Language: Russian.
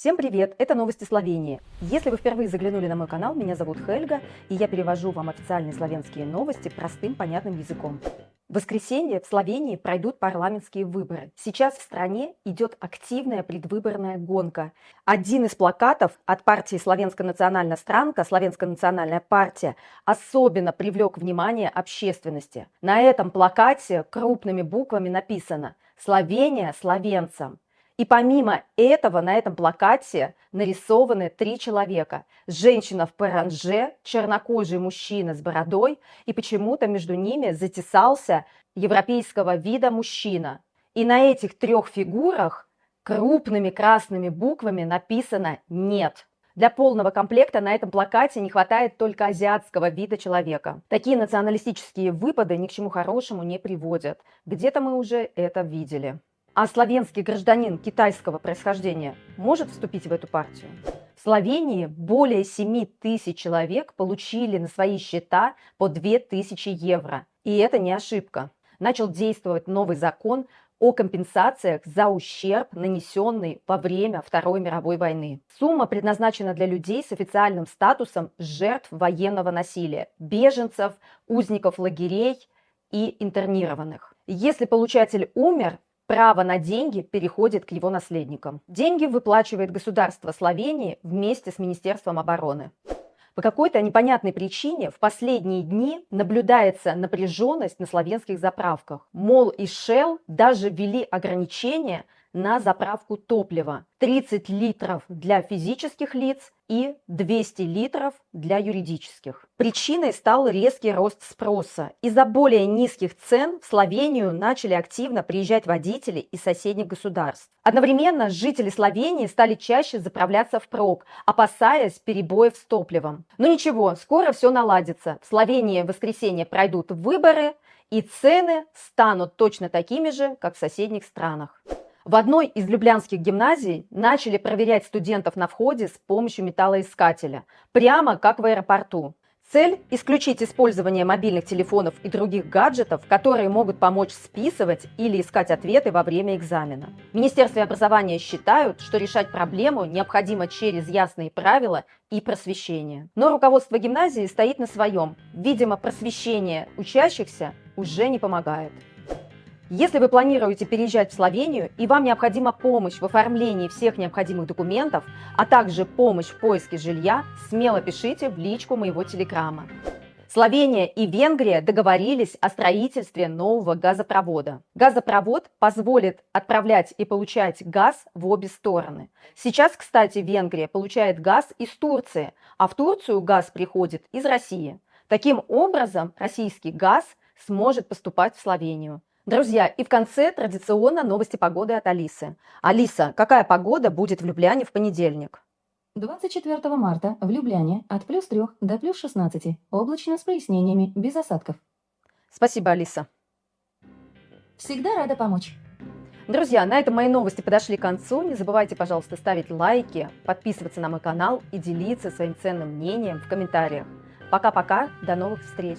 Всем привет! Это новости Словении. Если вы впервые заглянули на мой канал, меня зовут Хельга, и я перевожу вам официальные славянские новости простым, понятным языком. В воскресенье в Словении пройдут парламентские выборы. Сейчас в стране идет активная предвыборная гонка. Один из плакатов от партии «Словенская национальная странка», «Словенская национальная партия», особенно привлек внимание общественности. На этом плакате крупными буквами написано «Словения словенцам». И помимо этого на этом плакате нарисованы 3 человека. Женщина в паранже, чернокожий мужчина с бородой, и почему-то между ними затесался европейского вида мужчина. И на этих 3 фигурах крупными красными буквами написано «нет». Для полного комплекта на этом плакате не хватает только азиатского вида человека. Такие националистические выпады ни к чему хорошему не приводят. Где-то мы уже это видели. А словенский гражданин китайского происхождения может вступить в эту партию? В Словении более 7 тысяч человек получили на свои счета по 2000 евро. И это не ошибка. Начал действовать новый закон о компенсациях за ущерб, нанесенный во время Второй мировой войны. Сумма предназначена для людей с официальным статусом жертв военного насилия, беженцев, узников лагерей и интернированных. Если получатель умер, право на деньги переходит к его наследникам. Деньги выплачивает государство Словении вместе с Министерством обороны. По какой-то непонятной причине в последние дни наблюдается напряженность на словенских заправках. Мол и Shell даже ввели ограничения на заправку топлива. 30 литров для физических лиц и 200 литров для юридических. Причиной стал резкий рост спроса. Из-за более низких цен в Словению начали активно приезжать водители из соседних государств. Одновременно жители Словении стали чаще заправляться впрок, опасаясь перебоев с топливом. Но ничего, скоро все наладится. В Словении в воскресенье пройдут выборы, и цены станут точно такими же, как в соседних странах. В одной из люблянских гимназий начали проверять студентов на входе с помощью металлоискателя, прямо как в аэропорту. Цель – исключить использование мобильных телефонов и других гаджетов, которые могут помочь списывать или искать ответы во время экзамена. В Министерстве образования считают, что решать проблему необходимо через ясные правила и просвещение. Но руководство гимназии стоит на своем. Видимо, просвещение учащихся уже не помогает. Если вы планируете переезжать в Словению и вам необходима помощь в оформлении всех необходимых документов, а также помощь в поиске жилья, смело пишите в личку моего телеграма. Словения и Венгрия договорились о строительстве нового газопровода. Газопровод позволит отправлять и получать газ в обе стороны. Сейчас, кстати, Венгрия получает газ из Турции, а в Турцию газ приходит из России. Таким образом, российский газ сможет поступать в Словению. Друзья, и в конце традиционно новости погоды от Алисы. Алиса, какая погода будет в Любляне в понедельник? 24 марта в Любляне от +3 до +16. Облачно с прояснениями, без осадков. Спасибо, Алиса. Всегда рада помочь. Друзья, на этом мои новости подошли к концу. Не забывайте, пожалуйста, ставить лайки, подписываться на мой канал и делиться своим ценным мнением в комментариях. Пока-пока, до новых встреч!